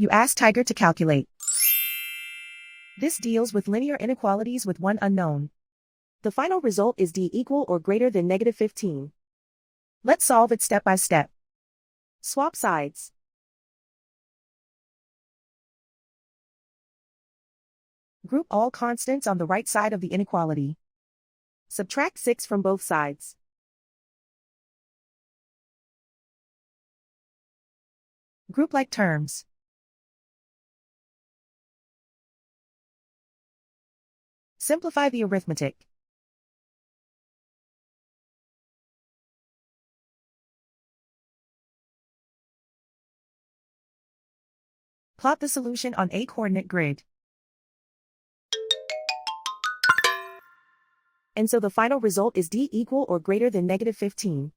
You ask Tiger to calculate. This deals with linear inequalities with one unknown. The final result is d equal or greater than -15. Let's solve it step by step. Swap sides. Group all constants on the right side of the inequality. Subtract 6 from both sides. Group like terms. Simplify the arithmetic. Plot the solution on a coordinate grid. And so the final result is d equal or greater than -15.